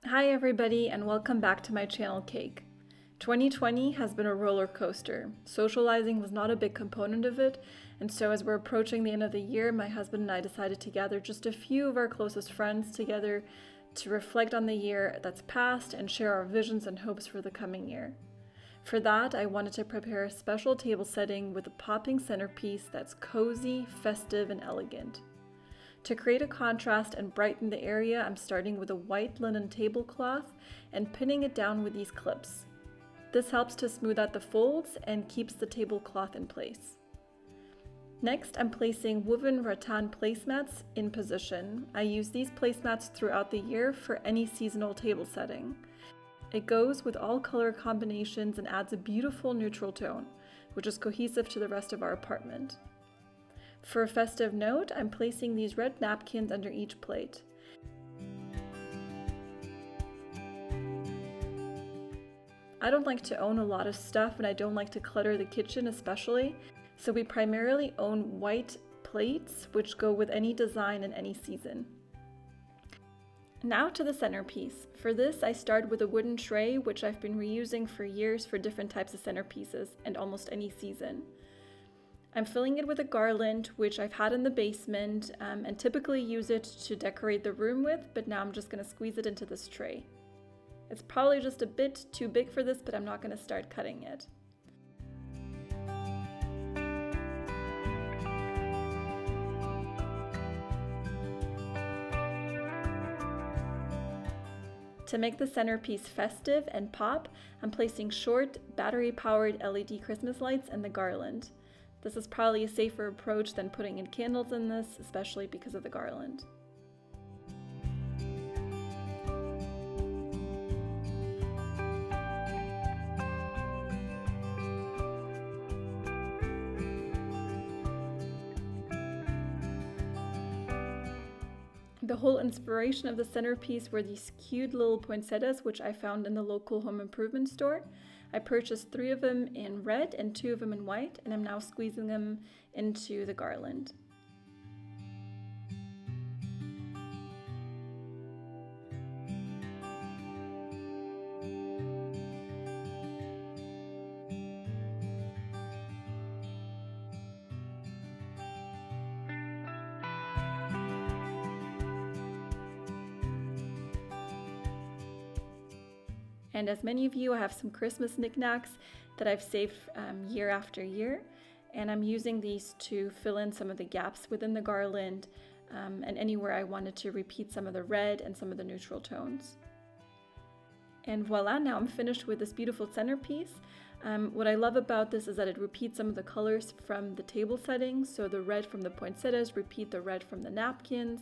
Hi everybody and welcome back to my channel Cake. 2020 has been a roller coaster. Socializing was not a big component of it, and so as we're approaching the end of the year, my husband and I decided to gather just a few of our closest friends together to reflect on the year that's passed and share our visions and hopes for the coming year. For that, I wanted to prepare a special table setting with a popping centerpiece that's cozy, festive, and elegant. To create a contrast and brighten the area, I'm starting with a white linen tablecloth and pinning it down with these clips. This helps to smooth out the folds and keeps the tablecloth in place. Next, I'm placing woven rattan placemats in position. I use these placemats throughout the year for any seasonal table setting. It goes with all color combinations and adds a beautiful neutral tone, which is cohesive to the rest of our apartment. For a festive note, I'm placing these red napkins under each plate. I don't like to own a lot of stuff and I don't like to clutter the kitchen especially, so we primarily own white plates which go with any design and any season. Now to the centerpiece. For this, I start with a wooden tray which I've been reusing for years for different types of centerpieces and almost any season. I'm filling it with a garland, which I've had in the basement and typically use it to decorate the room with, but now I'm just going to squeeze it into this tray. It's probably just a bit too big for this, but I'm not going to start cutting it. To make the centerpiece festive and pop, I'm placing short, battery-powered LED Christmas lights in the garland. This is probably a safer approach than putting in candles in this, especially because of the garland. The whole inspiration of the centerpiece were these cute little poinsettias, which I found in the local home improvement store. I purchased 3 of them in red and 2 of them in white, and I'm now squeezing them into the garland. And as many of you, I have some Christmas knickknacks that I've saved year after year, and I'm using these to fill in some of the gaps within the garland and anywhere I wanted to repeat some of the red and some of the neutral tones. And voila, now I'm finished with this beautiful centerpiece. What I love about this is that it repeats some of the colors from the table settings. So the red from the poinsettias repeat the red from the napkins.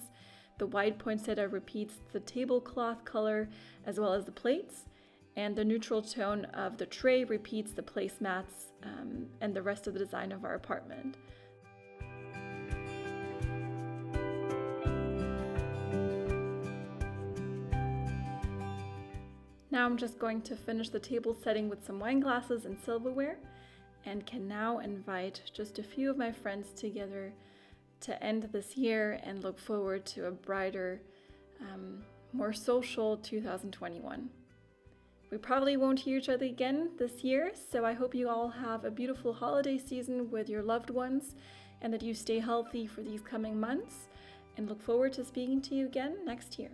The white poinsettia repeats the tablecloth color as well as the plates. And the neutral tone of the tray repeats the placemats and the rest of the design of our apartment. Now I'm just going to finish the table setting with some wine glasses and silverware, and can now invite just a few of my friends together to end this year and look forward to a brighter, more social 2021. We probably won't hear each other again this year, so I hope you all have a beautiful holiday season with your loved ones and that you stay healthy for these coming months, and look forward to speaking to you again next year.